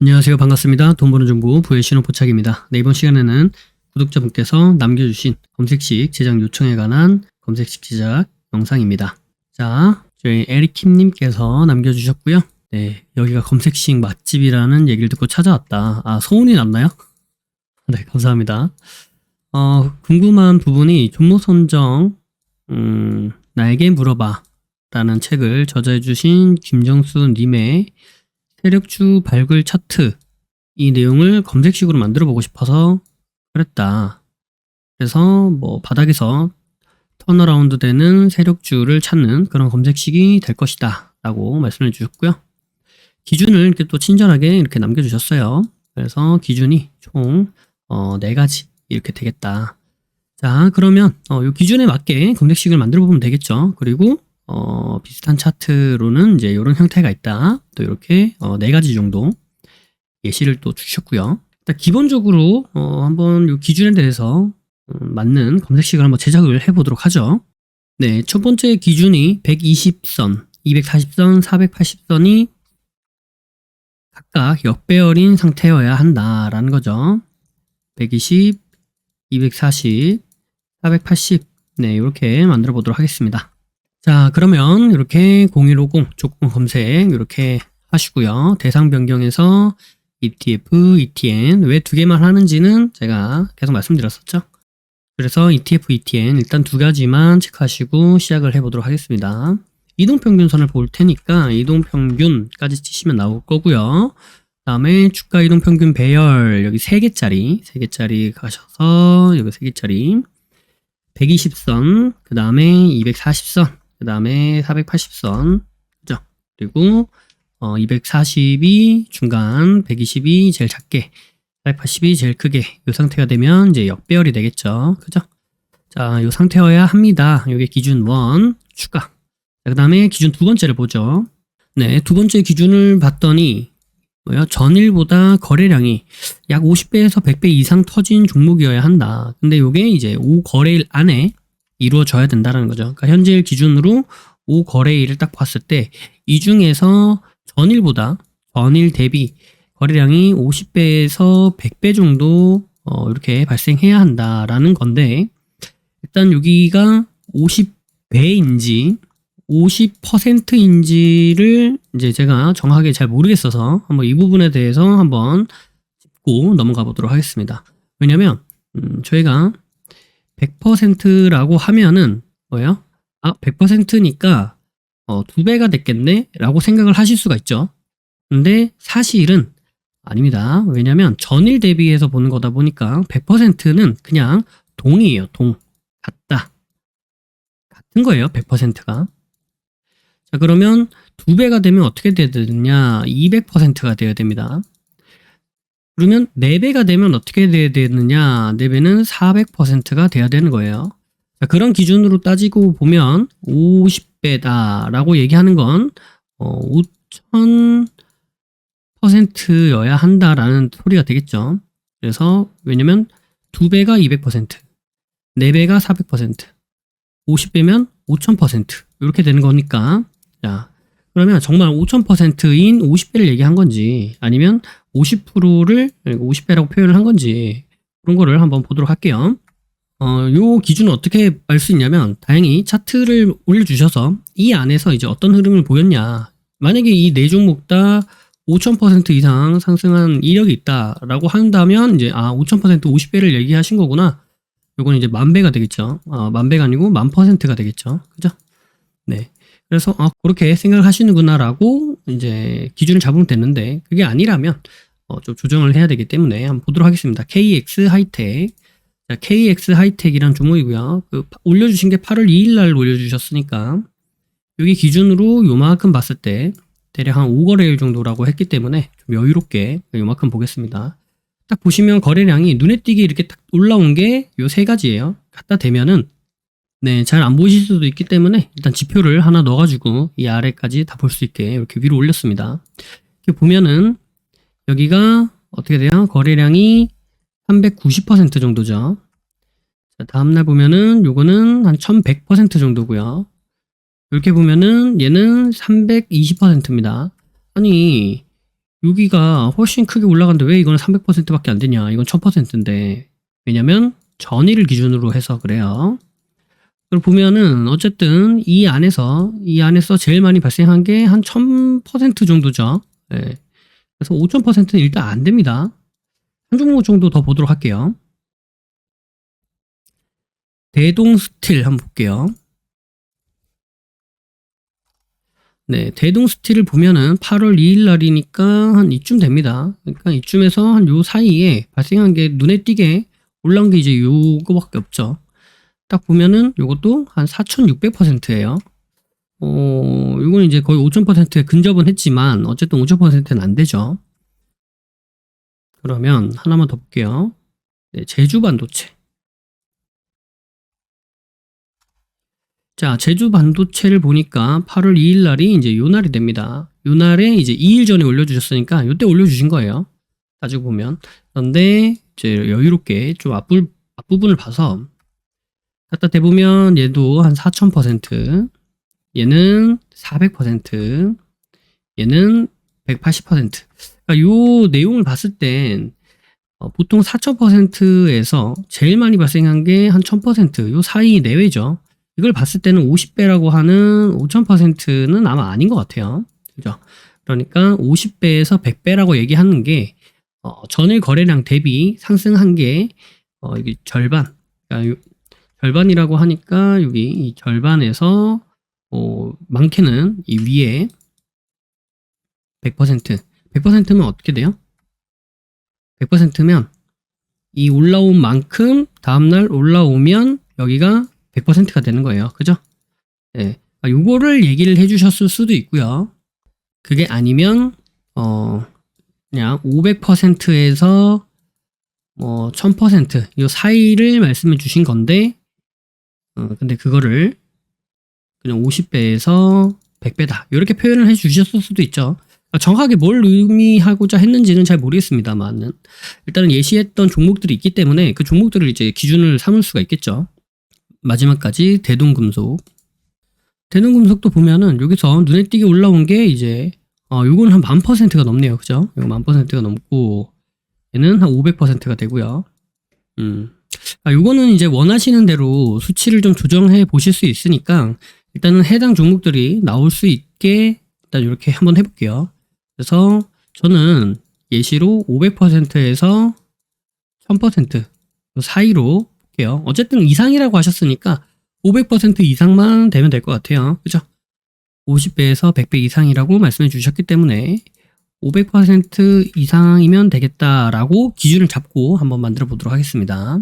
안녕하세요. 반갑습니다. 돈 버는 정보 부의 신호포착입니다. 네, 이번 시간에는 구독자분께서 남겨주신 검색식 제작 요청에 관한 검색식 제작 영상입니다. 자, 저희 에리킴님께서 남겨주셨고요. 네, 여기가 검색식 맛집이라는 얘기를 듣고 찾아왔다. 아, 소문이 났나요? 네, 감사합니다. 궁금한 부분이 종목 선정, 나에게 물어봐 라는 책을 저자해주신 김정수 님의 세력주 발굴 차트, 이 내용을 검색식으로 만들어 보고 싶어서 그랬다. 그래서 뭐 바닥에서 턴어라운드 되는 세력주를 찾는 그런 검색식이 될 것이다 라고 말씀해 주셨고요. 기준을 이렇게 또 친절하게 이렇게 남겨주셨어요. 그래서 기준이 총 4가지 이렇게 되겠다. 자, 그러면 이 기준에 맞게 검색식을 만들어 보면 되겠죠. 그리고 비슷한 차트로는 이제 이런 형태가 있다. 또 이렇게 4가지 정도 예시를 또 주셨고요. 일단 기본적으로 한번 이 기준에 대해서 맞는 검색식을 한번 제작을 해보도록 하죠. 네, 첫 번째 기준이 120선, 240선, 480선이 각각 역배열인 상태여야 한다라는 거죠. 120, 240, 480, 네, 이렇게 만들어 보도록 하겠습니다. 자, 그러면 이렇게 0150 조건 검색 이렇게 하시고요. 대상 변경해서 ETF, ETN 왜 2개만 하는지는 제가 계속 말씀드렸었죠. 그래서 ETF, ETN 일단 2가지만 체크하시고 시작을 해보도록 하겠습니다. 이동평균선을 볼 테니까 이동평균까지 치시면 나올 거고요. 그 다음에 주가 이동평균 배열 여기 3개짜리 가셔서 여기 3개짜리 120선, 그 다음에 240선, 그 다음에 480선, 그죠? 그리고 240이 중간, 120이 제일 작게, 480이 제일 크게, 이 상태가 되면 이제 역배열이 되겠죠, 그죠? 자, 이 상태여야 합니다. 이게 기준 1 추가. 그 다음에 기준 2번째를 보죠. 네, 2번째 기준을 봤더니 전일보다 거래량이 약 50배에서 100배 이상 터진 종목이어야 한다. 근데 이게 이제 5거래일 안에 이루어져야 된다는 거죠. 그러니까 현재일 기준으로 5거래일을 딱 봤을 때 이 중에서 전일 대비 거래량이 50배에서 100배 정도 이렇게 발생해야 한다라는 건데, 일단 여기가 50배인지 50%인지를 이제 제가 정확하게 잘 모르겠어서 한번 이 부분에 대해서 한번 짚고 넘어가 보도록 하겠습니다. 왜냐면 저희가 100%라고 하면은 100%니까 2배가 됐겠네 라고 생각을 하실 수가 있죠. 근데 사실은 아닙니다. 왜냐면 전일 대비해서 보는 거다 보니까 100%는 그냥 동이에요. 같은 거예요. 100%가. 자, 그러면 2배가 되면 어떻게 돼야 되느냐? 200%가 되어야 됩니다. 그러면 4배가 되면 어떻게 돼야 되느냐? 4배는 400%가 돼야 되는 거예요. 자, 그런 기준으로 따지고 보면 50배다라고 얘기하는 건 5000%여야 한다라는 소리가 되겠죠. 그래서 왜냐면 2배가 200%, 4배가 400%, 50배면 5000% 이렇게 되는 거니까, 자, 그러면 정말 5000%인 50배를 얘기한 건지 아니면 50%를 50배라고 표현을 한 건지 그런 거를 한번 보도록 할게요. 요 기준은 어떻게 알 수 있냐면 다행히 차트를 올려주셔서 이 안에서 이제 어떤 흐름을 보였냐, 만약에 이 4종목 다 5000% 이상 상승한 이력이 있다라고 한다면 이제 5000% 50배를 얘기하신 거구나. 요건 이제 10,000배가 되겠죠. 10,000배가 아니고 10,000%가 되겠죠. 그죠? 네. 그래서 그렇게 생각을 하시는구나 라고 이제 기준을 잡으면 됐는데, 그게 아니라면 좀 조정을 해야 되기 때문에 한번 보도록 하겠습니다. KX 하이텍. 자, KX 하이텍이란 종목이고요. 올려주신 게 8월 2일 날 올려주셨으니까 여기 기준으로 요만큼 봤을 때 대략 한 5거래일 정도라고 했기 때문에 좀 여유롭게 요만큼 보겠습니다. 딱 보시면 거래량이 눈에 띄게 이렇게 딱 올라온 게 요 3가지예요. 갖다 대면은 네, 잘 안 보이실 수도 있기 때문에 일단 지표를 하나 넣어가지고 이 아래까지 다 볼 수 있게 이렇게 위로 올렸습니다. 이렇게 보면은 여기가 어떻게 돼요? 거래량이 390% 정도죠. 자, 다음날 보면은 요거는 한 1100% 정도고요. 이렇게 보면은 얘는 320%입니다. 아니, 여기가 훨씬 크게 올라갔는데 왜 이거는 300%밖에 안 되냐? 이건 1000%인데. 왜냐면 전일을 기준으로 해서 그래요. 그걸 보면은 어쨌든 이 안에서 제일 많이 발생한 게 한 1000% 정도죠. 예. 그래서 5000%는 일단 안 됩니다. 한 종목 정도 더 보도록 할게요. 대동스틸 한번 볼게요. 네, 대동스틸을 보면은 8월 2일 날이니까 한 이쯤 됩니다. 그러니까 이쯤에서 한 요 사이에 발생한 게 눈에 띄게 올라온 게 이제 요거밖에 없죠. 딱 보면은 요것도 한 4600%예요. 요거는 이제 거의 5000%에 근접은 했지만 어쨌든 5000%는 안 되죠. 그러면 하나만 더 볼게요. 네, 제주 반도체. 자, 제주 반도체를 보니까 8월 2일 날이 이제 요 날이 됩니다. 요 날에 이제 2일 전에 올려주셨으니까 요때 올려주신 거예요. 따지고 보면. 그런데 이제 여유롭게 좀 앞부분을 봐서 갖다 대보면 얘도 한 4000%, 얘는 400%, 얘는 180%. 그러니까 요 내용을 봤을 땐 보통 4000%에서 제일 많이 발생한 게 한 1000%, 요 사이 내외죠. 이걸 봤을 때는 50배라고 하는 5000%는 아마 아닌 것 같아요. 그죠? 그러니까 50배에서 100배라고 얘기하는 게 전일 거래량 대비 상승한 게 이게 절반. 그러니까 절반이라고 하니까 여기 이 절반에서 많게는 이 위에 100%. 100%면 어떻게 돼요? 100%면 이 올라온 만큼 다음날 올라오면 여기가 100%가 되는 거예요. 그죠? 네. 요거를 얘기를 해주셨을 수도 있고요. 그게 아니면 그냥 500%에서 1000% 요 사이를 말씀해 주신 건데 근데 그거를 그냥 50배에서 100배다 이렇게 표현을 해 주셨을 수도 있죠. 정확하게 뭘 의미하고자 했는지는 잘 모르겠습니다만 일단은 예시했던 종목들이 있기 때문에 그 종목들을 이제 기준을 삼을 수가 있겠죠. 마지막까지 대동금속. 대동금속도 보면은 여기서 눈에 띄게 올라온 게 이제 요건 한 10,000%가 넘네요. 그죠? 이거 10,000%가 넘고 얘는 한 500%가 되고요. 요거는 이제 원하시는 대로 수치를 좀 조정해 보실 수 있으니까 일단은 해당 종목들이 나올 수 있게 일단 이렇게 한번 해볼게요. 그래서 저는 예시로 500%에서 1000% 사이로 볼게요. 어쨌든 이상이라고 하셨으니까 500% 이상만 되면 될 것 같아요. 그죠? 50배에서 100배 이상이라고 말씀해 주셨기 때문에 500% 이상이면 되겠다라고 기준을 잡고 한번 만들어 보도록 하겠습니다.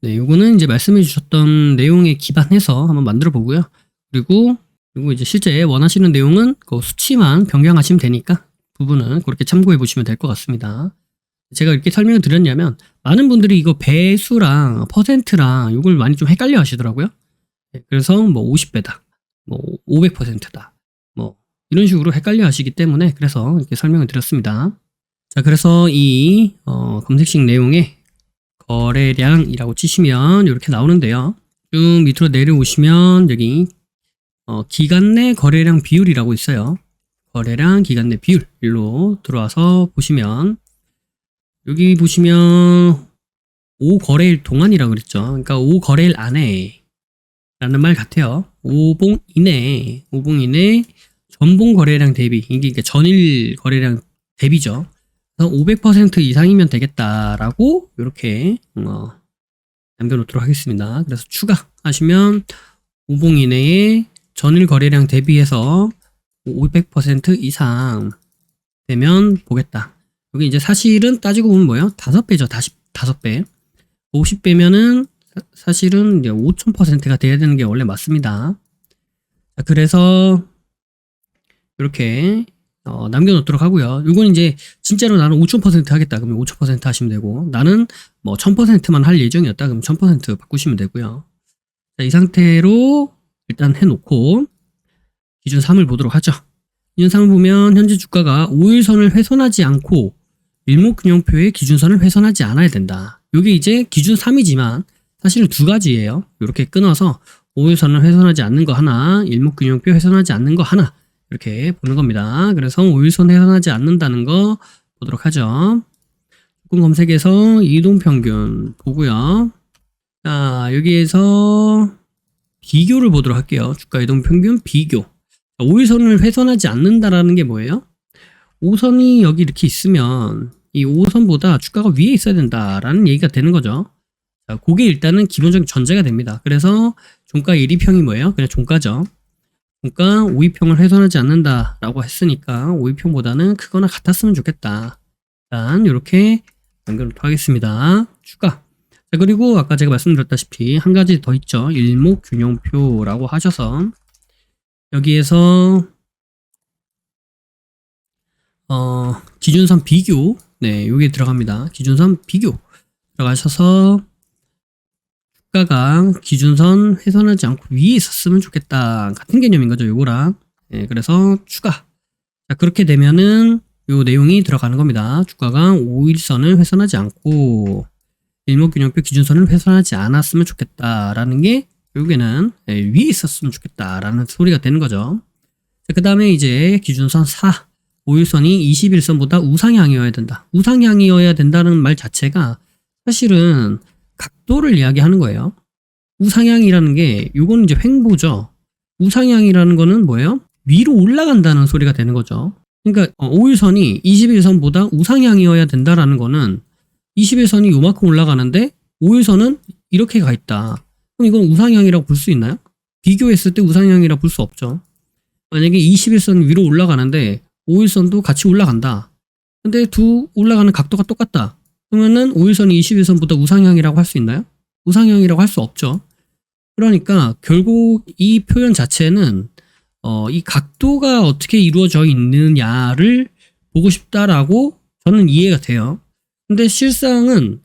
네, 요거는 이제 말씀해 주셨던 내용에 기반해서 한번 만들어 보고요. 그리고 이제 실제 원하시는 내용은 그 수치만 변경하시면 되니까 부분은 그렇게 참고해 보시면 될 것 같습니다. 제가 이렇게 설명을 드렸냐면 많은 분들이 이거 배수랑 퍼센트랑 이걸 많이 좀 헷갈려 하시더라고요. 네, 그래서 뭐 50배다, 뭐 500%다, 뭐 이런 식으로 헷갈려 하시기 때문에 그래서 이렇게 설명을 드렸습니다. 자, 그래서 이 검색식 내용에 거래량이라고 치시면 이렇게 나오는데요. 쭉 밑으로 내려오시면 여기 기간 내 거래량 비율이라고 있어요. 거래량 기간 내 비율 일로 들어와서 보시면 여기 보시면 5거래일 동안이라고 그랬죠. 그러니까 5거래일 안에 라는 말 같아요. 5봉 이내 전봉 거래량 대비 이게 그러니까 전일 거래량 대비죠. 그래서 500% 이상이면 되겠다라고 이렇게 남겨놓도록 하겠습니다. 그래서 추가하시면 5봉 이내에 전일 거래량 대비해서 500% 이상 되면 보겠다. 여기 이제 사실은 따지고 보면 뭐예요? 5배죠. 5배. 50배면은 사실은 이제 5000%가 돼야 되는 게 원래 맞습니다. 자, 그래서 이렇게 남겨놓도록 하고요. 이건 이제 진짜로 나는 5000% 하겠다. 그러면 5000% 하시면 되고 나는 뭐 1000%만 할 예정이었다. 그럼 1000% 바꾸시면 되고요. 자, 이 상태로 일단 해놓고 기준 3을 보도록 하죠. 기준 3을 보면 현재 주가가 5일선을 훼손하지 않고 일목균형표의 기준선을 훼손하지 않아야 된다. 이게 이제 기준 3이지만 사실은 두 가지예요. 이렇게 끊어서 5일선을 훼손하지 않는 거 하나, 일목균형표 훼손하지 않는 거 하나 이렇게 보는 겁니다. 그래서 5일선 훼손하지 않는다는 거 보도록 하죠. 조건 검색에서 이동평균 보고요. 자, 여기에서 비교를 보도록 할게요. 주가 이동평균 비교. 5일선을 훼손하지 않는다라는 게 뭐예요? 5선이 여기 이렇게 있으면 이 5선보다 주가가 위에 있어야 된다라는 얘기가 되는 거죠. 자, 그게 일단은 기본적인 전제가 됩니다. 그래서 종가 1위평이 뭐예요? 그냥 종가죠. 종가 5위평을 훼손하지 않는다라고 했으니까 5위평보다는 크거나 같았으면 좋겠다. 일단 이렇게 남겨놓도록 하겠습니다. 추가. 자, 그리고 아까 제가 말씀드렸다시피 한 가지 더 있죠. 일목균형표라고 하셔서 여기에서 기준선 비교, 네, 여기 들어갑니다. 기준선 비교 들어가셔서 주가가 기준선 훼손하지 않고 위에 있었으면 좋겠다. 같은 개념인 거죠, 요거랑. 네, 그래서 추가. 자, 그렇게 되면은 요 내용이 들어가는 겁니다. 주가가 5일선을 훼손하지 않고 일목균형표 기준선을 훼손하지 않았으면 좋겠다라는 게 여기는 위에 있었으면 좋겠다라는 소리가 되는 거죠. 그 다음에 이제 기준선 4. 5일선이 21선보다 우상향이어야 된다. 우상향이어야 된다는 말 자체가 사실은 각도를 이야기하는 거예요. 우상향이라는 게 요거는 이제 횡보죠. 우상향이라는 거는 뭐예요? 위로 올라간다는 소리가 되는 거죠. 그러니까 5일선이 21선보다 우상향이어야 된다라는 거는 21선이 요만큼 올라가는데 5일선은 이렇게 가 있다. 그럼 이건 우상향이라고 볼 수 있나요? 비교했을 때 우상향이라고 볼 수 없죠. 만약에 21선 위로 올라가는데 5일선도 같이 올라간다. 근데 두 올라가는 각도가 똑같다. 그러면은 5일선이 21선보다 우상향이라고 할 수 있나요? 우상향이라고 할 수 없죠. 그러니까 결국 이 표현 자체는 이 각도가 어떻게 이루어져 있느냐를 보고 싶다라고 저는 이해가 돼요. 근데 실상은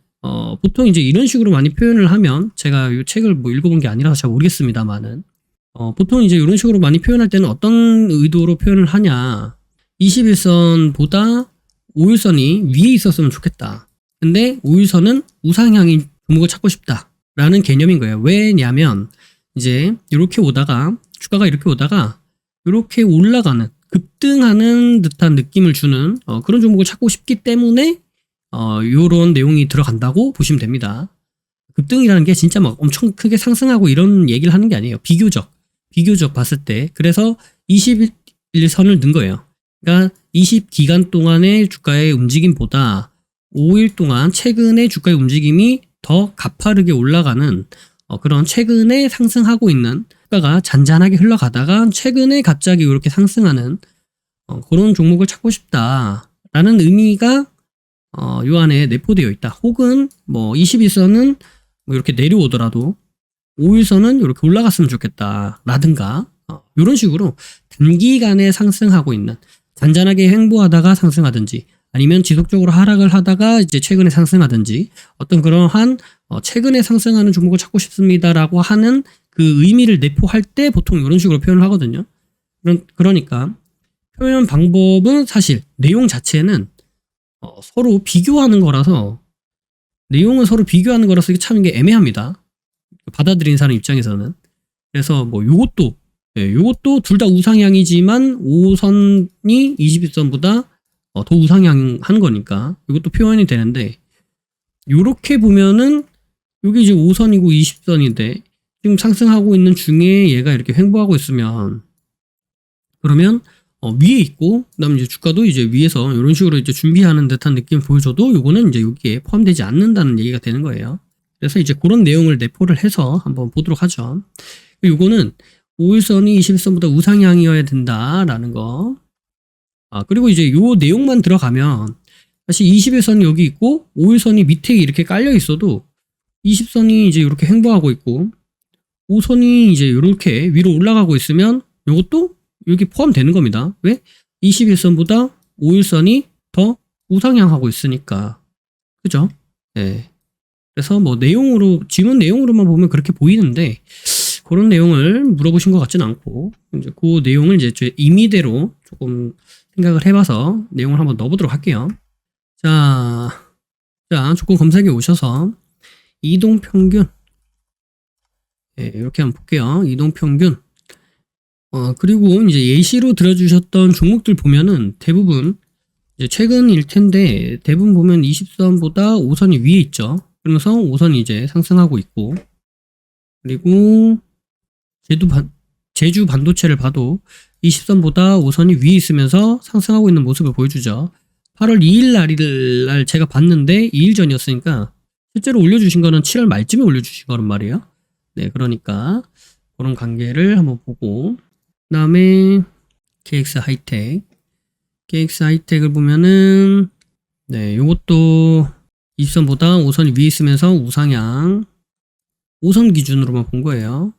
보통 이제 이런 식으로 많이 표현을 하면 제가 이 책을 뭐 읽어본 게 아니라서 잘 모르겠습니다만은 보통 이제 이런 식으로 많이 표현할 때는 어떤 의도로 표현을 하냐. 21선보다 5일선이 위에 있었으면 좋겠다. 근데 5일선은 우상향인 종목을 찾고 싶다. 라는 개념인 거예요. 왜냐면 이제 이렇게 오다가 주가가 이렇게 오다가 이렇게 올라가는 급등하는 듯한 느낌을 주는 그런 종목을 찾고 싶기 때문에 요런 내용이 들어간다고 보시면 됩니다. 급등이라는 게 진짜 막 엄청 크게 상승하고 이런 얘기를 하는 게 아니에요. 비교적 봤을 때. 그래서 21선을 넣은 거예요. 그러니까 20기간 동안의 주가의 움직임보다 5일 동안 최근의 주가의 움직임이 더 가파르게 올라가는 그런 최근에 상승하고 있는 주가가 잔잔하게 흘러가다가 최근에 갑자기 이렇게 상승하는 그런 종목을 찾고 싶다라는 의미가 요 안에 내포되어 있다. 혹은 뭐 21선은 뭐 이렇게 내려오더라도 5일선은 이렇게 올라갔으면 좋겠다 라든가 이런 식으로 단기간에 상승하고 있는 잔잔하게 횡보하다가 상승하든지 아니면 지속적으로 하락을 하다가 이제 최근에 상승하든지 어떤 그러한 최근에 상승하는 종목을 찾고 싶습니다라고 하는 그 의미를 내포할 때 보통 이런 식으로 표현을 하거든요. 그러니까 표현 방법은 사실 내용 자체는 서로 비교하는 거라서 내용은 서로 비교하는 거라서 이게 참 이게 애매합니다. 받아들인 사람 입장에서는. 그래서 뭐 요것도 둘 다 우상향이지만 5선이 21선보다 더 우상향한 거니까 이것도 표현이 되는데 요렇게 보면은 여기 이제 5선이고 20선인데 지금 상승하고 있는 중에 얘가 이렇게 횡보하고 있으면 그러면 위에 있고 그다음에 이제 주가도 이제 위에서 이런 식으로 이제 준비하는 듯한 느낌을 보여줘도 요거는 이제 여기에 포함되지 않는다는 얘기가 되는 거예요. 그래서 이제 그런 내용을 내포를 해서 한번 보도록 하죠. 요거는 5일선이 21선보다 우상향이어야 된다라는 거. 그리고 이제 요 내용만 들어가면 사실 21선이 여기 있고 5일선이 밑에 이렇게 깔려 있어도 20선이 이제 이렇게 횡보하고 있고 5선이 이제 이렇게 위로 올라가고 있으면 요것도 여기 포함되는 겁니다. 왜? 21선보다 5일선이 더 우상향하고 있으니까. 그죠? 네. 그래서 뭐 내용으로, 지문 내용으로만 보면 그렇게 보이는데, 그런 내용을 물어보신 것 같진 않고, 이제 그 내용을 이제 제 임의대로 조금 생각을 해봐서 내용을 한번 넣어보도록 할게요. 자, 조건 검색에 오셔서, 이동평균. 네, 이렇게 한번 볼게요. 이동평균. 그리고 이제 예시로 들어주셨던 종목들 보면은 대부분 이제 최근일 텐데 대부분 보면 20선보다 5선이 위에 있죠. 그러면서 5선이 이제 상승하고 있고, 그리고 제주 반도체를 봐도 20선보다 5선이 위에 있으면서 상승하고 있는 모습을 보여주죠. 8월 2일 날 제가 봤는데 2일 전이었으니까 실제로 올려주신 거는 7월 말쯤에 올려주신 거란 말이에요. 네, 그러니까 그런 관계를 한번 보고, 그 다음에 KX 하이텍을 보면은 네, 요것도 20선보다 5선이 위에 있으면서 우상향, 5선 기준으로만 본 거예요.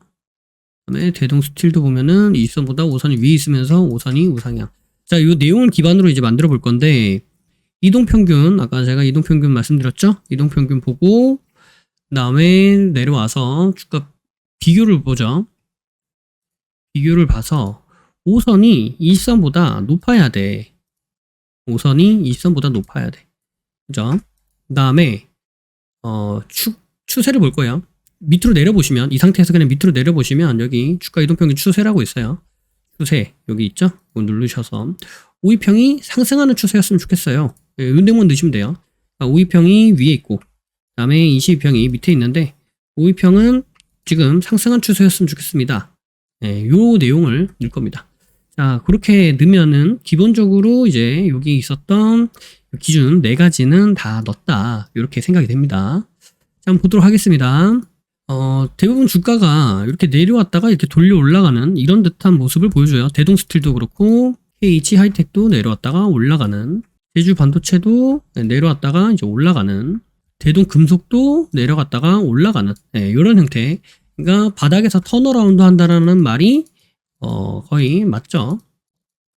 그다음에 대동 스틸도 보면은 20선보다 5선이 위에 있으면서 5선이 우상향. 자, 이 내용을 기반으로 이제 만들어 볼 건데, 이동평균, 아까 제가 이동평균 말씀드렸죠? 이동평균 보고, 그 다음에 내려와서 주가 비교를 보죠. 비교를 봐서 5선이 20선보다 높아야 돼. 5선이 20선보다 높아야 돼. 그죠? 그 다음에 추세를 볼 거예요. 밑으로 내려보시면, 이 상태에서 그냥 밑으로 내려보시면 여기 주가 이동평균 추세라고 있어요. 추세 여기 있죠? 이거 누르셔서 5위평이 상승하는 추세였으면 좋겠어요. 운동만 넣으시면 돼요. 5위평이 위에 있고, 그 다음에 22평이 밑에 있는데 5위평은 지금 상승한 추세였으면 좋겠습니다. 네, 요 내용을 넣을 겁니다. 자, 그렇게 넣으면은 기본적으로 이제 여기 있었던 기준 4가지는 다 넣었다, 이렇게 생각이 됩니다. 자, 한번 보도록 하겠습니다. 대부분 주가가 이렇게 내려왔다가 이렇게 돌려 올라가는 이런 듯한 모습을 보여줘요. 대동 스틸도 그렇고 KH 하이텍도 내려왔다가 올라가는, 제주 반도체도 내려왔다가 이제 올라가는, 대동 금속도 내려갔다가 올라가는, 네, 이런 형태. 그러니까 바닥에서 턴어라운드 한다라는 말이 거의 맞죠.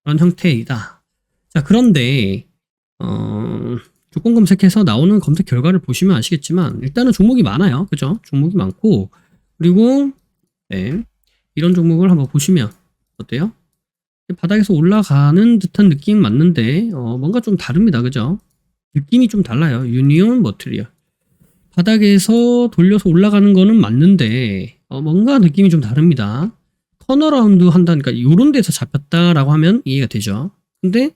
그런 형태이다. 자, 그런데 조건 검색해서 나오는 검색 결과를 보시면 아시겠지만 일단은 종목이 많아요. 그죠? 종목이 많고, 그리고 네, 이런 종목을 한번 보시면 어때요? 바닥에서 올라가는 듯한 느낌 맞는데 뭔가 좀 다릅니다. 그죠? 느낌이 좀 달라요. 유니온 머티리얼. 바닥에서 돌려서 올라가는 거는 맞는데 뭔가 느낌이 좀 다릅니다. 턴어라운드 한다니까 이런 데서 잡혔다라고 하면 이해가 되죠. 근데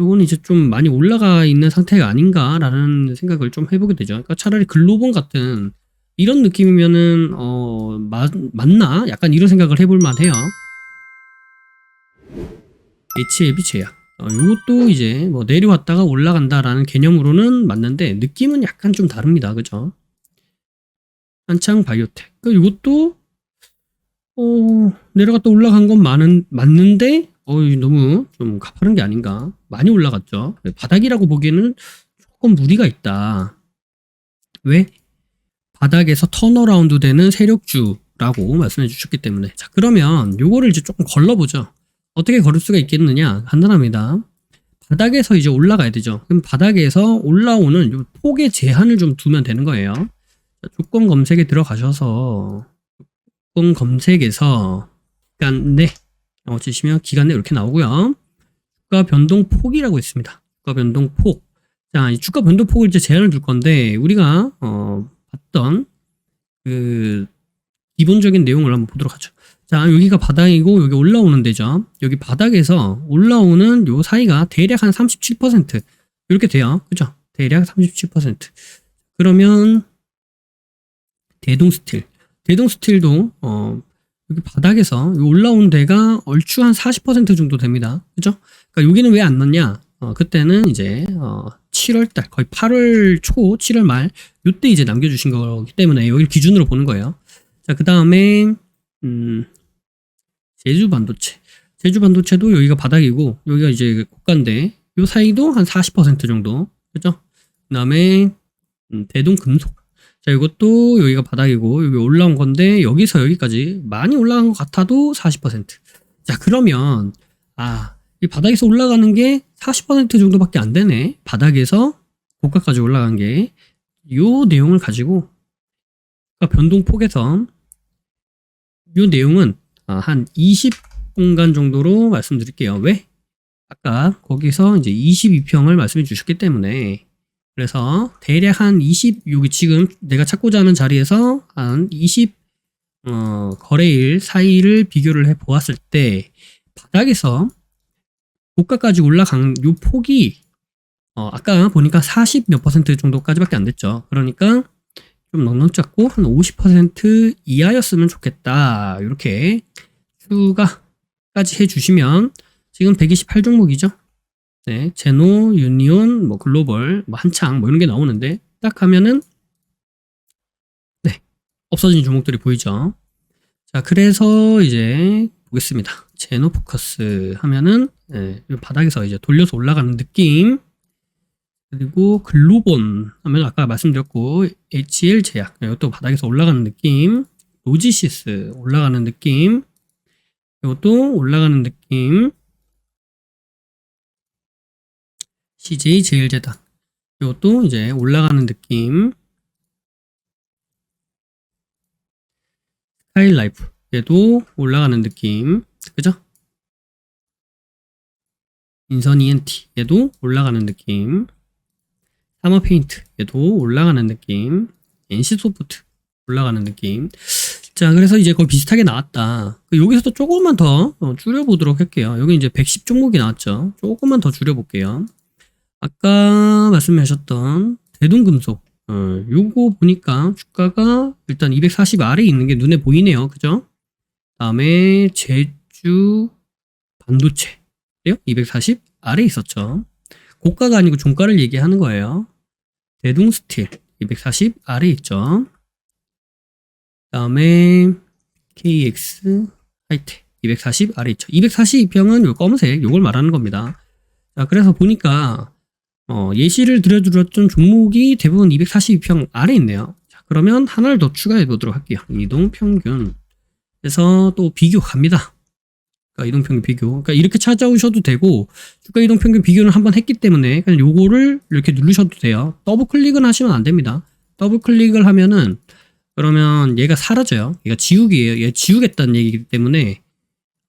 요거는 이제 좀 많이 올라가 있는 상태가 아닌가라는 생각을 좀 해보게 되죠. 그러니까 차라리 글로본 같은 이런 느낌이면은 맞나? 약간 이런 생각을 해볼 만해요. HLB 제약. 요것도 이제 뭐 내려왔다가 올라간다라는 개념으로는 맞는데 느낌은 약간 좀 다릅니다. 그죠? 한창 바이오텍. 그러니까 이것도 내려갔다 올라간 건 맞는데 너무 좀 가파른 게 아닌가. 많이 올라갔죠. 바닥이라고 보기에는 조금 무리가 있다. 왜? 바닥에서 턴어라운드 되는 세력주라고 말씀해 주셨기 때문에. 자, 그러면 요거를 이제 조금 걸러보죠. 어떻게 걸을 수가 있겠느냐? 간단합니다. 바닥에서 이제 올라가야 되죠. 그럼 바닥에서 올라오는 요 폭의 제한을 좀 두면 되는 거예요. 자, 조건 검색에 들어가셔서 조건 검색에서 기간 내 치시면 기간 내 이렇게 나오고요. 주가 변동폭이라고 있습니다. 주가 변동폭. 자, 이 주가 변동폭을 이제 제한을 둘 건데 우리가 봤던 그 기본적인 내용을 한번 보도록 하죠. 자, 여기가 바닥이고 여기 올라오는 데죠. 여기 바닥에서 올라오는 요 사이가 대략 한 37% 이렇게 돼요. 그죠? 대략 37%. 그러면 대동 스틸도 여기 바닥에서 올라온 데가 얼추 한 40% 정도 됩니다. 그죠? 그러니까 여기는 왜 안 넣냐? 그때는 이제 7월달 거의 8월 초 7월 말 요때 이제 남겨주신 거기 때문에 여기를 기준으로 보는 거예요. 자, 그 다음에 제주 반도체도 여기가 바닥이고 여기가 이제 고가인데 요 사이도 한 40% 정도. 그죠? 그 다음에 대동 금속. 자, 이것도 여기가 바닥이고 여기 올라온 건데 여기서 여기까지 많이 올라간 것 같아도 40%. 자, 그러면 이 바닥에서 올라가는 게 40% 정도밖에 안 되네. 바닥에서 고가까지 올라간 게 요 내용을 가지고 변동폭에서 요 내용은 한 20공간 정도로 말씀드릴게요. 왜? 아까 거기서 이제 22평을 말씀해 주셨기 때문에. 그래서 대략 한 20, 여기 지금 내가 찾고자 하는 자리에서 한 거래일 사이를 비교를 해 보았을 때 바닥에서 고가까지 올라간 요 폭이 아까 보니까 40 몇 퍼센트 정도까지밖에 안 됐죠. 그러니까 좀 넉넉 잡고 한 50% 이하였으면 좋겠다. 이렇게 추가까지 해주시면 지금 128 종목이죠. 네, 제노, 유니온, 뭐 글로벌, 뭐 한창 뭐 이런 게 나오는데 딱 하면은 네, 없어진 종목들이 보이죠. 자, 그래서 이제 보겠습니다. 제노 포커스 하면은 네, 바닥에서 이제 돌려서 올라가는 느낌. 그리고 글로본 하면 아까 말씀드렸고 HL 제약 이것도 바닥에서 올라가는 느낌. 로지시스 올라가는 느낌. 이것도 올라가는 느낌. CJ 제일제당 이것도 이제 올라가는 느낌. 스카이라이프 얘도 올라가는 느낌. 그죠? 인선 ENT 얘도 올라가는 느낌. 사마페인트 얘도 올라가는 느낌. NC소프트 올라가는 느낌. 자, 그래서 이제 거의 비슷하게 나왔다. 여기서도 조금만 더 줄여보도록 할게요. 여기 이제 110 종목이 나왔죠. 조금만 더 줄여볼게요. 아까 말씀하셨던 대동금속 요거 보니까 주가가 일단 240 아래에 있는 게 눈에 보이네요. 그죠? 다음에 제주 반도체 240 아래에 있었죠. 고가가 아니고 종가를 얘기하는 거예요. 대동스틸 240 아래에 있죠. 다음에 KX 하이텍 240 아래 있죠. 242평은 요 검은색 요걸 말하는 겁니다. 자, 그래서 보니까 예시를 들어드렸던 종목이 대부분 242평 아래 있네요. 자, 그러면 하나를 더 추가해 보도록 할게요. 이동평균. 그래서 또 비교 갑니다. 그러니까 이동평균 비교. 그러니까 이렇게 찾아오셔도 되고, 주가 이동평균 비교를 한번 했기 때문에 그냥 요거를 이렇게 누르셔도 돼요. 더블 클릭은 하시면 안 됩니다. 더블 클릭을 하면은 그러면 얘가 사라져요. 얘가 지우기예요. 얘 지우겠다는 얘기이기 때문에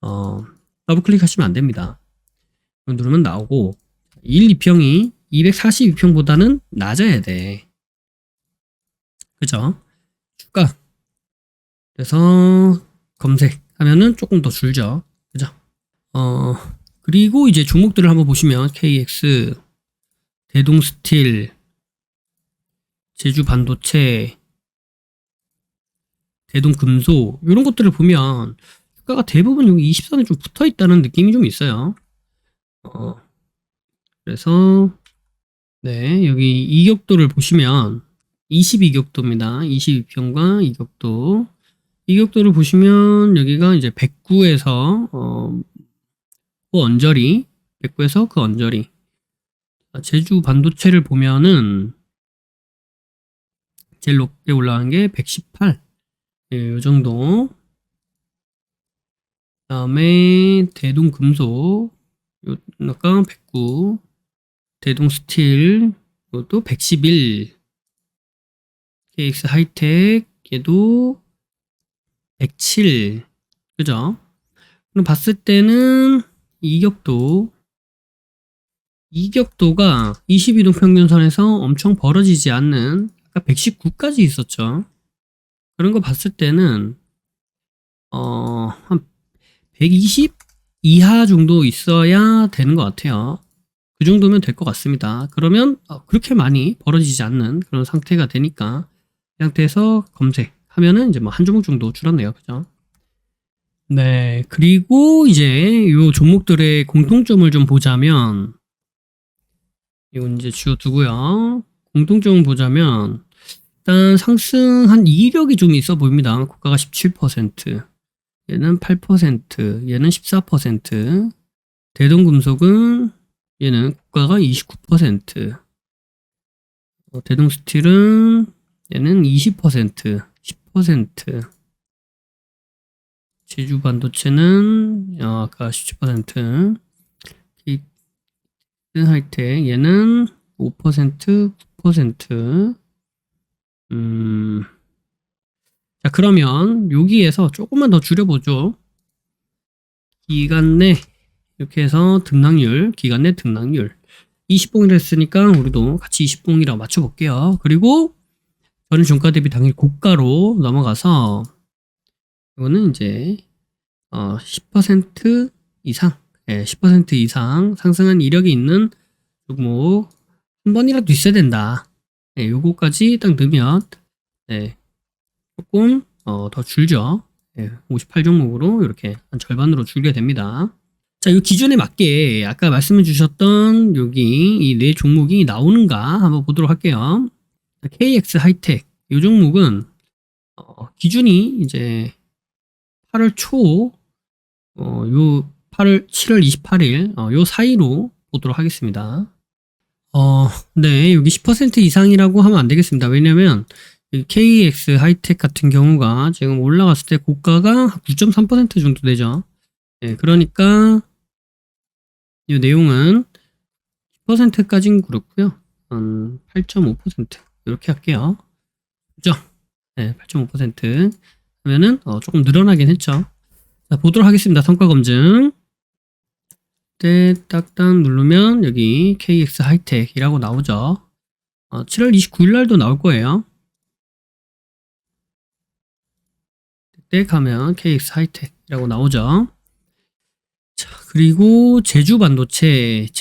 더블 클릭하시면 안 됩니다. 누르면 나오고 1, 2평이 242평보다는 낮아야 돼. 그죠? 주가. 그래서 검색하면은 조금 더 줄죠. 그죠? 그리고 이제 종목들을 한번 보시면 KX, 대동스틸, 제주반도체, 대동금속 이런 것들을 보면 주가가 대부분 여기 20선에 좀 붙어 있다는 느낌이 좀 있어요. 그래서 네, 여기 이격도를 보시면 22격도입니다. 22평과 이격도. 이격도를 보시면 여기가 이제 109에서 그 언저리, 109에서 그 언저리. 제주 반도체를 보면은 제일 높게 올라간 게 118. 네, 요 정도. 다음에 대동금속, 요 아까 109. 대동스틸, 이것도 111. KX 하이텍, 얘도 107. 그죠? 그럼 봤을 때는 이격도가 22동 평균선에서 엄청 벌어지지 않는 아까 119까지 있었죠. 그런 거 봤을 때는 한 120 이하 정도 있어야 되는 것 같아요. 그 정도면 될 것 같습니다. 그러면 그렇게 많이 벌어지지 않는 그런 상태가 되니까 이 상태에서 검색하면은 이제 뭐 한 종목 정도 줄었네요. 그죠? 네. 그리고 이제 요 종목들의 공통점을 좀 보자면 이건 이제 지워두고요. 공통점을 보자면 일단 상승한 이력이 좀 있어 보입니다. 고가가 17%, 얘는 8%, 얘는 14%, 대동금속은 얘는 고가가 29%, 대동스틸은 얘는 20%, 10%, 제주반도체는 아까 17%, 하이텍 얘는 5%, 9%. 자, 그러면 여기에서 조금만 더 줄여보죠. 기간 내 이렇게 해서 등락률, 기간 내 등락률 20봉이라 했으니까 우리도 같이 20봉이라고 맞춰볼게요. 그리고 저는 종가 대비 당일 고가로 넘어가서 이거는 이제 10% 이상, 10% 이상 상승한 이력이 있는 종목 한 번이라도 있어야 된다. 요거까지 딱 넣으면 조금 더 줄죠. 58종목으로 이렇게 한 절반으로 줄게 됩니다. 자, 이 기준에 맞게 아까 말씀해 주셨던 여기 이 네 종목이 나오는가 한번 보도록 할게요. KX 하이텍 이 종목은 기준이 이제 8월 초 요 7월 28일 요 사이로 보도록 하겠습니다. 네, 여기 10% 이상이라고 하면 안 되겠습니다. 왜냐면 KX 하이텍 같은 경우가 지금 올라갔을 때 고가가 9.3% 정도 되죠. 네, 그러니까 이 내용은 10%까지는 그렇고요. 한 8.5% 이렇게 할게요. 그죠? 네, 8.5% 하면은 조금 늘어나긴 했죠. 자, 보도록 하겠습니다. 성과 검증. 때 딱딱 누르면 여기 KX 하이텍이라고 나오죠. 7월 29일 날도 나올 거예요. 그때 가면 KX 하이텍이라고 나오죠. 자, 그리고 제주반도체는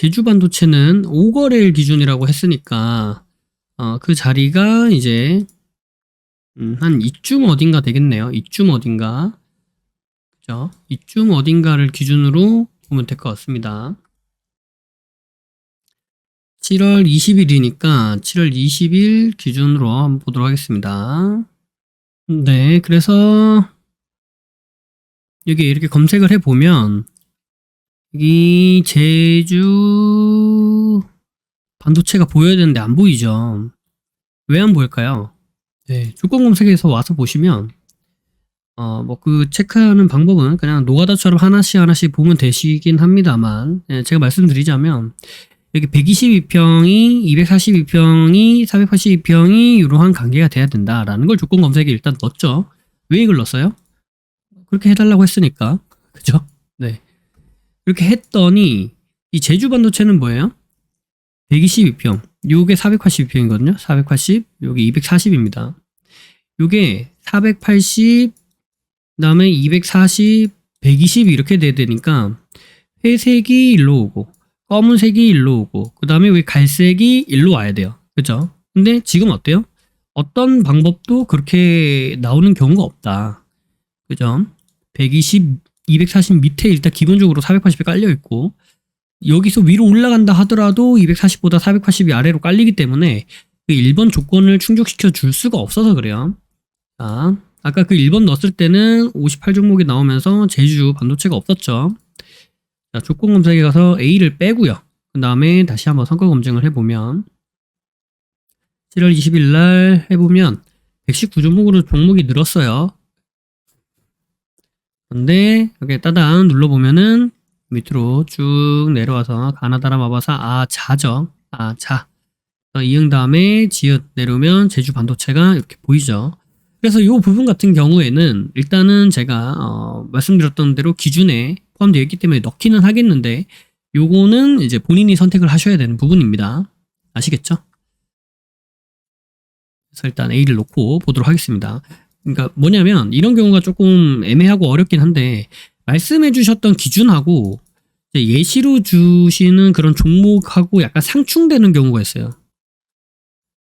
5거래일 기준이라고 했으니까 그 자리가 이제 한 이쯤 어딘가 되겠네요. 이쯤 어딘가. 그죠? 이쯤 어딘가를 기준으로 보면 될 것 같습니다. 7월 20일이니까 7월 20일 기준으로 한번 보도록 하겠습니다. 네, 그래서 여기 이렇게 검색을 해보면 여기 제주 반도체가 보여야 되는데 안 보이죠. 왜 안 보일까요? 네, 조건 검색에서 와서 보시면 뭐 그 체크하는 방법은 그냥 노가다처럼 하나씩 보면 되시긴 합니다만 제가 말씀드리자면 여기 122평이 242평이 482평이 이러한 관계가 돼야 된다라는 걸 조건 검색에 일단 넣었죠. 왜 이걸 넣었어요? 그렇게 해달라고 했으니까. 그죠? 네. 이렇게 했더니 이 제주 반도체는 뭐예요? 122평. 요게 482평이거든요. 480, 여기 240입니다. 요게 480, 그 다음에 240, 120 이렇게 돼야 되니까 회색이 일로 오고 검은색이 일로 오고 그 다음에 왜 갈색이 일로 와야 돼요. 그죠? 근데 지금 어때요? 어떤 방법도 그렇게 나오는 경우가 없다. 그죠? 120, 240 밑에 일단 기본적으로 480이 깔려 있고 여기서 위로 올라간다 하더라도 240보다 480이 아래로 깔리기 때문에 그 1번 조건을 충족시켜 줄 수가 없어서 그래요. 자, 아까 그 1번 넣었을 때는 58종목이 나오면서 제주 반도체가 없었죠. 자, 조건 검색에 가서 A를 빼고요. 그 다음에 다시 한번 성과 검증을 해보면 7월 20일 날 해보면 119종목으로 종목이 늘었어요. 근데 여기 따당 눌러보면은 밑으로 쭉 내려와서 가나다라 마바사 자죠. 자. 이응 다음에 지읒 내려오면 제주 반도체가 이렇게 보이죠. 그래서 이 부분 같은 경우에는 일단은 제가 말씀드렸던 대로 기준에 포함되어 있기 때문에 넣기는 하겠는데 요거는 이제 본인이 선택을 하셔야 되는 부분입니다. 아시겠죠? 그래서 일단 A를 놓고 보도록 하겠습니다. 그러니까 뭐냐면 이런 경우가 조금 애매하고 어렵긴 한데 말씀해 주셨던 기준하고 예시로 주시는 그런 종목하고 약간 상충되는 경우가 있어요.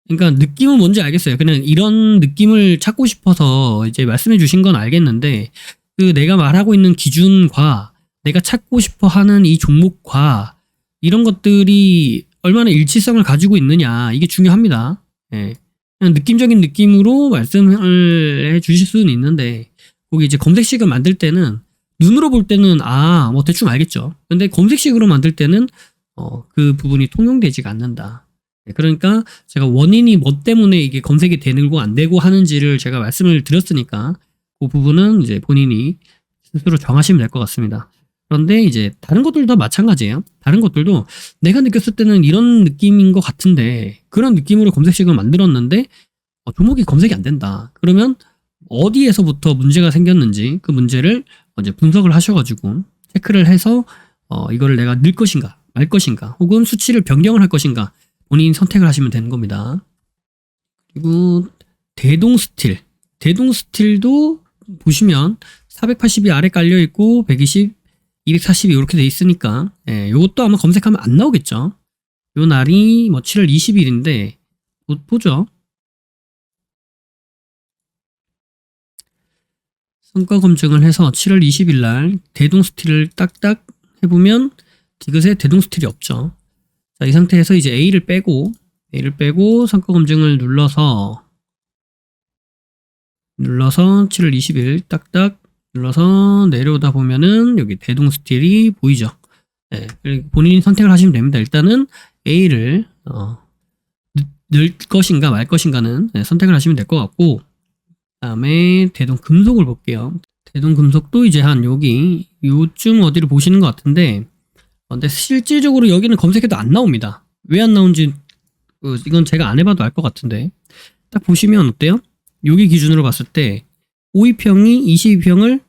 그러니까 느낌은 뭔지 알겠어요. 그냥 이런 느낌을 찾고 싶어서 이제 말씀해 주신 건 알겠는데 그 내가 말하고 있는 기준과 내가 찾고 싶어 하는 이 종목과 이런 것들이 얼마나 일치성을 가지고 있느냐 이게 중요합니다. 예. 그냥 느낌적인 느낌으로 말씀을 해 주실 수는 있는데 거기 이제 검색식을 만들 때는 눈으로 볼 때는 뭐 대충 알겠죠. 근데 검색식으로 만들 때는 그 부분이 통용되지가 않는다. 그러니까 제가 원인이 뭐 때문에 이게 검색이 되고 안 되고 하는지를 제가 말씀을 드렸으니까 그 부분은 이제 본인이 스스로 정하시면 될 것 같습니다. 그런데 이제 다른 것들도 마찬가지예요. 다른 것들도 내가 느꼈을 때는 이런 느낌인 것 같은데 그런 느낌으로 검색식을 만들었는데 종목이 검색이 안 된다. 그러면 어디에서부터 문제가 생겼는지 그 문제를 이제 분석을 하셔가지고 체크를 해서 이거를 내가 넣을 것인가 말 것인가 혹은 수치를 변경을 할 것인가 본인 선택을 하시면 되는 겁니다. 그리고 대동스틸도 보시면 480이 아래 깔려 있고 120, 240이 이렇게 돼 있으니까 예, 요것도 아마 검색하면 안 나오겠죠. 요 날이 뭐 7월 20일인데 보죠. 성과 검증을 해서 7월 20일 날 대동 스틸을 딱딱 해보면 디귿에 대동 스틸이 없죠. 자, 이 상태에서 이제 A를 빼고 성과 검증을 눌러서 7월 20일 딱딱 눌러서 내려오다 보면은 여기 대동 스틸이 보이죠. 네, 본인이 선택을 하시면 됩니다. 일단은 A를 넣을 것인가 말 것인가는 선택을 하시면 될 것 같고, 다음에 대동 금속을 볼게요. 대동 금속도 이제 한 여기 요쯤 어디를 보시는 것 같은데, 근데 실질적으로 여기는 검색해도 안 나옵니다. 왜 안 나온지 이건 제가 안 해봐도 알 것 같은데, 딱 보시면 어때요? 여기 기준으로 봤을 때 52평이 22평을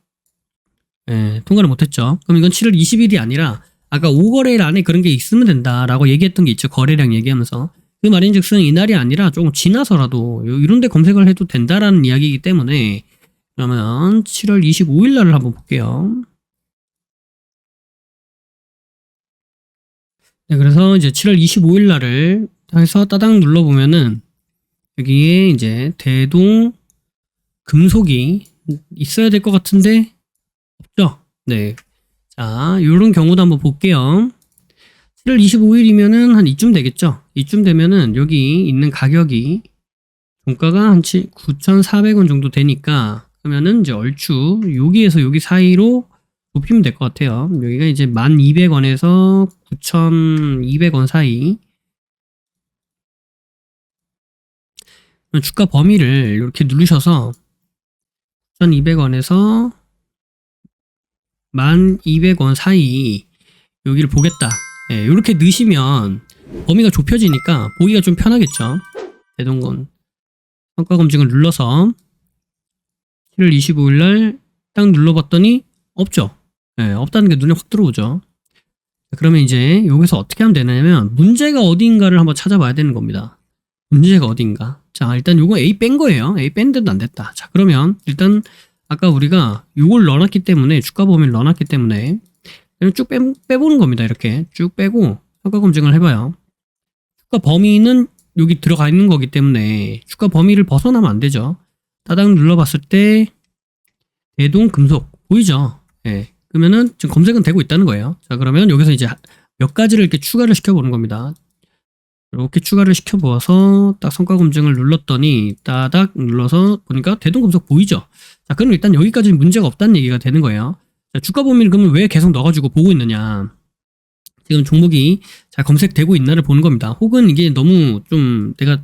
통과를 못했죠. 그럼 이건 7월 20일이 아니라 아까 5거래일 안에 그런 게 있으면 된다라고 얘기했던 게 있죠. 거래량 얘기하면서. 그 말인즉슨 이날이 아니라 조금 지나서라도 이런 데 검색을 해도 된다라는 이야기이기 때문에, 그러면 7월 25일 날을 한번 볼게요. 네, 그래서 이제 7월 25일 날을 해서 따당 눌러보면은 여기에 이제 대동 금속이 있어야 될 것 같은데 없죠? 네. 자, 요런 경우도 한번 볼게요. 7월 25일이면은 한 이쯤 되겠죠? 이쯤 되면은 여기 있는 가격이 종가가 한 9,400원 정도 되니까, 그러면은 이제 얼추 여기에서 여기 사이로 높이면 될 것 같아요. 여기가 이제 1,200원에서 9,200원 사이. 주가 범위를 이렇게 누르셔서 9,200원에서 1,200원 사이 여기를 보겠다. 예, 이렇게 넣으시면 범위가 좁혀지니까 보기가 좀 편하겠죠. 대동건 성과 검증을 눌러서 7월 25일 날 딱 눌러봤더니 없죠. 예, 없다는 게 눈에 확 들어오죠. 그러면 이제 여기서 어떻게 하면 되냐면 문제가 어디인가를 한번 찾아봐야 되는 겁니다. 문제가 어딘가. 자, 일단 요거 A 뺀 거예요. A 뺀데도 안 됐다. 자, 그러면 일단 아까 우리가 요걸 넣어놨기 때문에, 주가 범위를 넣어놨기 때문에 쭉 빼보는 겁니다. 이렇게 쭉 빼고 성과 검증을 해봐요. 주가 범위는 여기 들어가 있는 거기 때문에 주가 범위를 벗어나면 안 되죠. 따당 눌러봤을 때 대동 금속 보이죠? 예. 그러면은 지금 검색은 되고 있다는 거예요. 자, 그러면 여기서 이제 몇 가지를 이렇게 추가를 시켜보는 겁니다. 이렇게 추가를 시켜보아서 딱 성과 검증을 눌렀더니 따닥 눌러서 보니까 대동금속 보이죠? 자, 그럼 일단 여기까지는 문제가 없다는 얘기가 되는 거예요. 자, 주가 범위를 그러면 왜 계속 넣어가지고 보고 있느냐? 지금 종목이 잘 검색되고 있나를 보는 겁니다. 혹은 이게 너무 좀 내가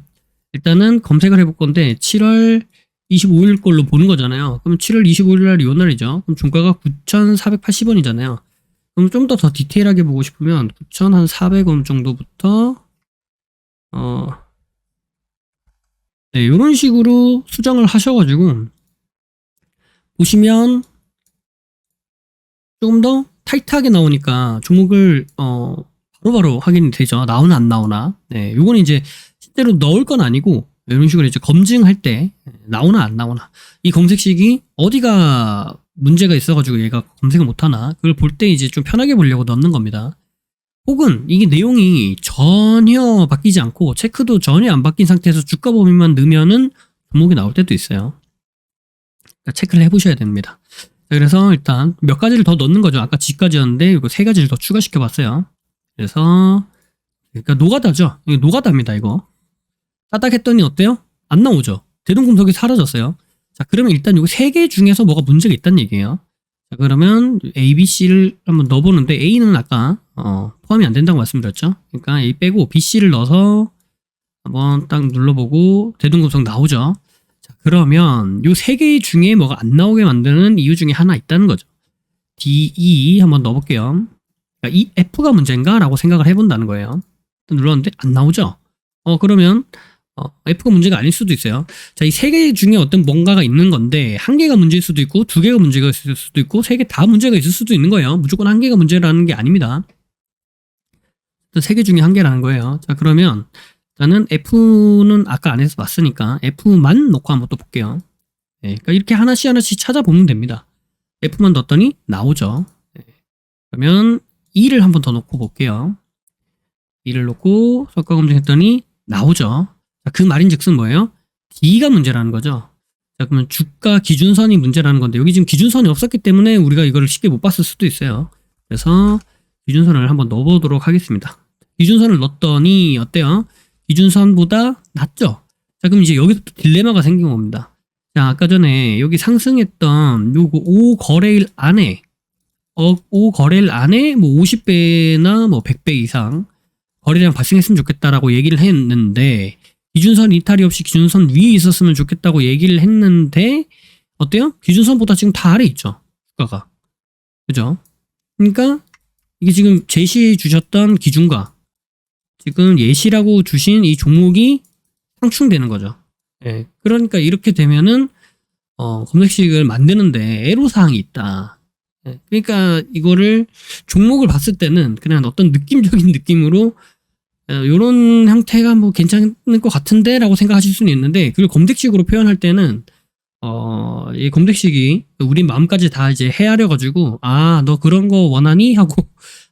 일단은 검색을 해볼 건데 7월 25일 걸로 보는 거잖아요. 그럼 7월 25일 날이 요 날이죠. 그럼 종가가 9,480원이잖아요. 그럼 좀 더 디테일하게 보고 싶으면 9,400원 정도부터 네, 이런 식으로 수정을 하셔가지고 보시면 조금 더 타이트하게 나오니까 종목을 바로바로 확인이 되죠. 나오나 안 나오나. 네, 요거는 이제 실제로 넣을 건 아니고 이런 식으로 이제 검증할 때 나오나 안 나오나, 이 검색식이 어디가 문제가 있어가지고 얘가 검색을 못하나, 그걸 볼 때 이제 좀 편하게 보려고 넣는 겁니다. 혹은 이게 내용이 전혀 바뀌지 않고 체크도 전혀 안 바뀐 상태에서 주가 범위만 넣으면은 종목이 나올 때도 있어요. 그러니까 체크를 해보셔야 됩니다. 그래서 일단 몇 가지를 더 넣는 거죠. 아까 G까지였는데 이거 3가지를 더 추가시켜 봤어요. 그래서 그러니까 노가다죠. 이거 노가다입니다. 이거 따닥 했더니 어때요? 안 나오죠. 대동금속이 사라졌어요. 자, 그러면 일단 이거 3개 중에서 뭐가 문제가 있다는 얘기예요. 자, 그러면 A, B, C를 한번 넣어보는데 A는 아까 포함이 안 된다고 말씀드렸죠. 그러니까 A 빼고 B, C를 넣어서 한번 딱 눌러보고 대동금속 나오죠. 자, 그러면 요 3개 중에 뭐가 안 나오게 만드는 이유 중에 하나 있다는 거죠. D, E 한번 넣어볼게요. 그러니까 이 F가 문제인가? 라고 생각을 해본다는 거예요. 눌렀는데 안 나오죠. 그러면 F가 문제가 아닐 수도 있어요. 자, 이 3개 중에 어떤 뭔가가 있는 건데, 1개가 문제일 수도 있고, 2개가 문제가 있을 수도 있고, 3개 다 문제가 있을 수도 있는 거예요. 무조건 1개가 문제라는 게 아닙니다. 3개 중에 1개라는 거예요. 자, 그러면 일단은 F는 아까 안 해서 봤으니까 F만 놓고 한번 또 볼게요. 그러니까 이렇게 하나씩 하나씩 찾아보면 됩니다. F만 넣었더니 나오죠. 그러면 2를 한 번 더 넣고 볼게요. 2를 넣고 성과 검증했더니 나오죠. 자, 그 말인즉슨 뭐예요? D가 문제라는 거죠. 자, 그러면 주가 기준선이 문제라는 건데 여기 지금 기준선이 없었기 때문에 우리가 이거를 쉽게 못 봤을 수도 있어요. 그래서 기준선을 한번 넣어보도록 하겠습니다. 기준선을 넣었더니 어때요? 기준선보다 낮죠? 자, 그럼 이제 여기서 또 딜레마가 생긴 겁니다. 자, 아까 전에 여기 상승했던 요거 5거래일 안에 5거래일 안에 뭐 50배나 뭐 100배 이상 거래량 발생했으면 좋겠다라고 얘기를 했는데 기준선 이탈이 없이 기준선 위에 있었으면 좋겠다고 얘기를 했는데 어때요? 기준선보다 지금 다 아래 있죠. 주가가. 그죠? 그러니까 이게 지금 제시해 주셨던 기준과 지금 예시라고 주신 이 종목이 상충되는 거죠. 그러니까 이렇게 되면은 검색식을 만드는데 애로사항이 있다. 그러니까 이거를 종목을 봤을 때는 그냥 어떤 느낌적인 느낌으로 요런 형태가 뭐 괜찮을 것 같은데 라고 생각하실 수는 있는데 그걸 검색식으로 표현할 때는 이 검색식이 우리 마음까지 다 이제 헤아려 가지고 너 그런 거 원하니? 하고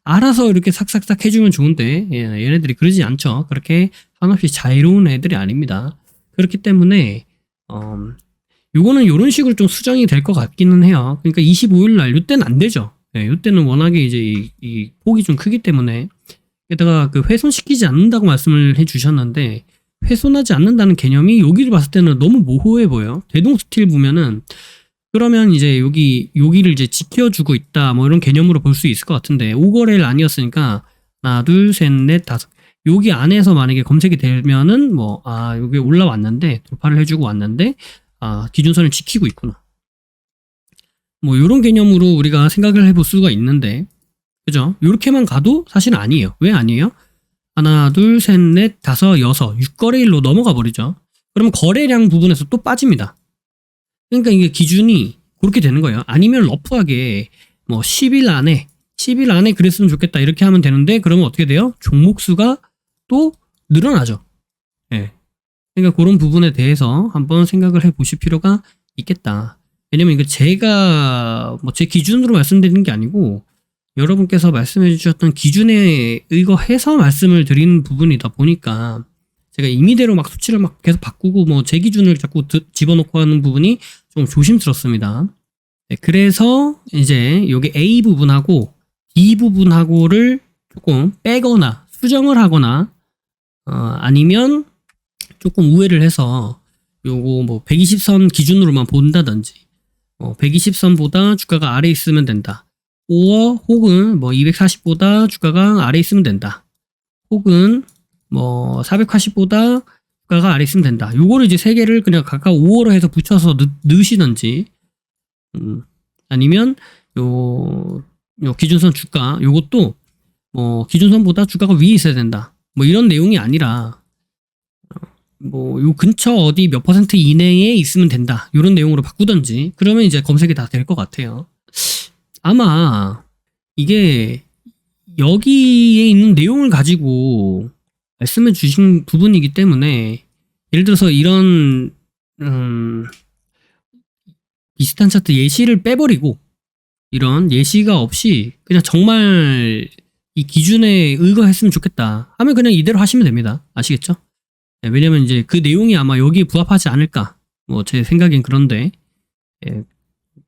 알아서 이렇게 싹싹싹 해주면 좋은데 얘네들이 그러지 않죠. 그렇게 한없이 자유로운 애들이 아닙니다. 그렇기 때문에 요거는 요런 식으로 좀 수정이 될 것 같기는 해요. 그러니까 25일 날 요때는 안 되죠. 요때는 워낙에 이제 이 폭이 좀 크기 때문에 게다가 그 훼손시키지 않는다고 말씀을 해주셨는데 훼손하지 않는다는 개념이 여기를 봤을 때는 너무 모호해 보여요. 대동 스틸 보면은 그러면 이제 여기를 이제 지켜주고 있다 뭐 이런 개념으로 볼 수 있을 것 같은데 5거래일 아니었으니까 하나 둘 셋 넷 다섯 여기 안에서 만약에 검색이 되면은 뭐 여기 올라왔는데 돌파를 해주고 왔는데 기준선을 지키고 있구나 뭐 이런 개념으로 우리가 생각을 해볼 수가 있는데 그죠? 이렇게만 가도 사실 아니에요. 왜 아니에요? 하나, 둘, 셋, 넷, 다섯, 여섯, 6거래일로 넘어가 버리죠. 그러면 거래량 부분에서 또 빠집니다. 그러니까 이게 기준이 그렇게 되는 거예요. 아니면 러프하게 뭐 10일 안에 그랬으면 좋겠다 이렇게 하면 되는데 그러면 어떻게 돼요? 종목 수가 또 늘어나죠. 그러니까 그런 부분에 대해서 한번 생각을 해보실 필요가 있겠다. 왜냐면 이거 제가 뭐 제 기준으로 말씀드리는 게 아니고 여러분께서 말씀해 주셨던 기준에 의거해서 말씀을 드리는 부분이다 보니까 제가 임의대로 막 수치를 막 계속 바꾸고 뭐 제 기준을 자꾸 집어넣고 하는 부분이 좀 조심스럽습니다. 그래서 이제 여기 A 부분하고 B 부분하고를 조금 빼거나 수정을 하거나 아니면 조금 우회를 해서 요거 뭐 120선 기준으로만 본다든지 120선보다 주가가 아래 있으면 된다. 혹은 뭐 240보다 주가가 아래 있으면 된다. 혹은 뭐 480보다 주가가 아래 있으면 된다. 요거를 이제 세 개를 그냥 각각 5호로 해서 붙여서 넣으시든지 아니면 요 기준선 주가 요것도 뭐 기준선보다 주가가 위에 있어야 된다. 뭐 이런 내용이 아니라 뭐 요 근처 어디 몇 % 이내에 있으면 된다. 요런 내용으로 바꾸든지 그러면 이제 검색이 다 될 것 같아요. 아마 이게 여기에 있는 내용을 가지고 말씀해 주신 부분이기 때문에 예를 들어서 이런 비슷한 차트 예시를 빼버리고 이런 예시가 없이 그냥 정말 이 기준에 의거했으면 좋겠다 하면 그냥 이대로 하시면 됩니다. 아시겠죠? 왜냐면 이제 그 내용이 아마 여기에 부합하지 않을까 뭐 제 생각엔 그런데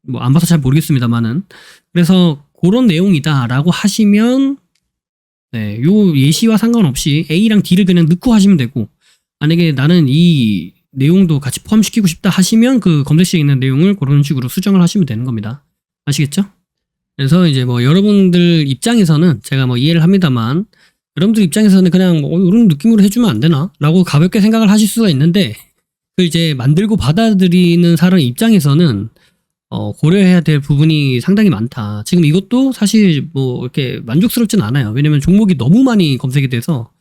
뭐 안 봐서 잘 모르겠습니다만은 그래서 그런 내용이다라고 하시면 요 예시와 상관없이 A랑 D를 그냥 넣고 하시면 되고 만약에 나는 이 내용도 같이 포함시키고 싶다 하시면 그 검색식에 있는 내용을 그런 식으로 수정을 하시면 되는 겁니다. 아시겠죠? 그래서 이제 뭐 여러분들 입장에서는 제가 뭐 이해를 합니다만 여러분들 입장에서는 그냥 뭐 이런 느낌으로 해주면 안 되나? 라고 가볍게 생각을 하실 수가 있는데 그 이제 만들고 받아들이는 사람 입장에서는 고려해야 될 부분이 상당히 많다. 지금 이것도 사실 뭐 이렇게 만족스럽진 않아요. 왜냐면 종목이 너무 많이 검색이 돼서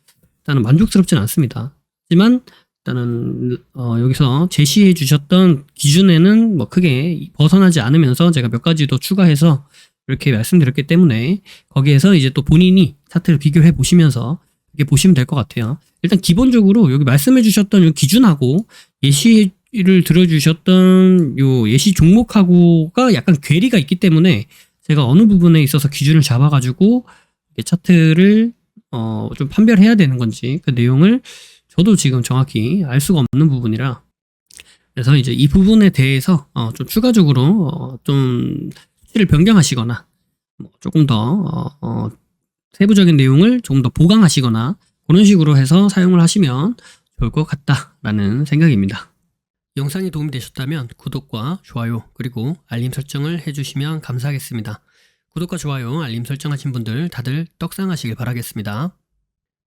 일단은 만족스럽진 않습니다. 하지만 일단은 여기서 제시해 주셨던 기준에는 뭐 크게 벗어나지 않으면서 제가 몇 가지 더 추가해서 이렇게 말씀드렸기 때문에 거기에서 이제 또 본인이 차트를 비교해 보시면서 이렇게 보시면 될 것 같아요. 일단 기본적으로 여기 말씀해 주셨던 이 기준하고 예시해 예시를 들어주셨던 요 예시 종목하고가 약간 괴리가 있기 때문에 제가 어느 부분에 있어서 기준을 잡아가지고 차트를 좀 판별해야 되는 건지 그 내용을 저도 지금 정확히 알 수가 없는 부분이라, 그래서 이제 이 부분에 대해서 좀 추가적으로 좀 수치를 변경하시거나 조금 더 세부적인 내용을 조금 더 보강하시거나 그런 식으로 해서 사용을 하시면 좋을 것 같다라는 생각입니다. 영상이 도움이 되셨다면 구독과 좋아요 그리고 알림 설정을 해주시면 감사하겠습니다. 구독과 좋아요, 알림 설정하신 분들 다들 떡상하시길 바라겠습니다.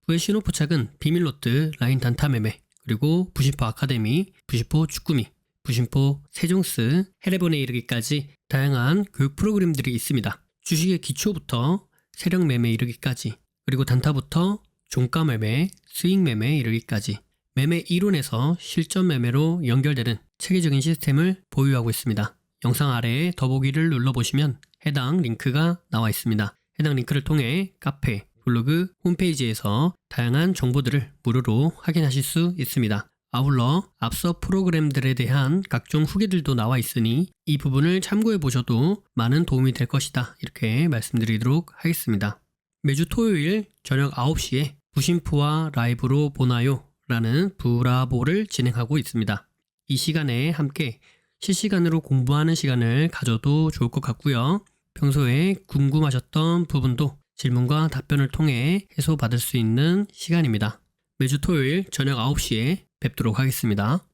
부의 신호포착은 비밀로트, 라인 단타 매매, 그리고 부심포 아카데미, 부심포 축구미, 부심포 세종스, 해례본에 이르기까지 다양한 교육 프로그램들이 있습니다. 주식의 기초부터 세력 매매 이르기까지, 그리고 단타부터 종가 매매, 스윙 매매 이르기까지 매매 이론에서 실전 매매로 연결되는 체계적인 시스템을 보유하고 있습니다. 영상 아래에 더보기를 눌러보시면 해당 링크가 나와 있습니다. 해당 링크를 통해 카페, 블로그, 홈페이지에서 다양한 정보들을 무료로 확인하실 수 있습니다. 아울러 앞서 프로그램들에 대한 각종 후기들도 나와 있으니 이 부분을 참고해 보셔도 많은 도움이 될 것이다, 이렇게 말씀드리도록 하겠습니다. 매주 토요일 저녁 9시에 부심포와 라이브로 보나요? 라는 부라보를 진행하고 있습니다. 이 시간에 함께 실시간으로 공부하는 시간을 가져도 좋을 것 같고요. 평소에 궁금하셨던 부분도 질문과 답변을 통해 해소받을 수 있는 시간입니다. 매주 토요일 저녁 9시에 뵙도록 하겠습니다.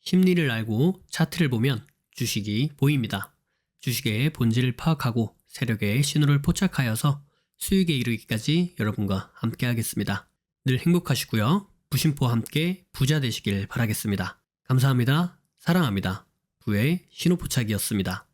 심리를 알고 차트를 보면 주식이 보입니다. 주식의 본질을 파악하고 세력의 신호를 포착하여서 수익에 이르기까지 여러분과 함께 하겠습니다. 늘 행복하시고요. 부심포와 함께 부자 되시길 바라겠습니다. 감사합니다. 사랑합니다. 부의 신호포착이었습니다.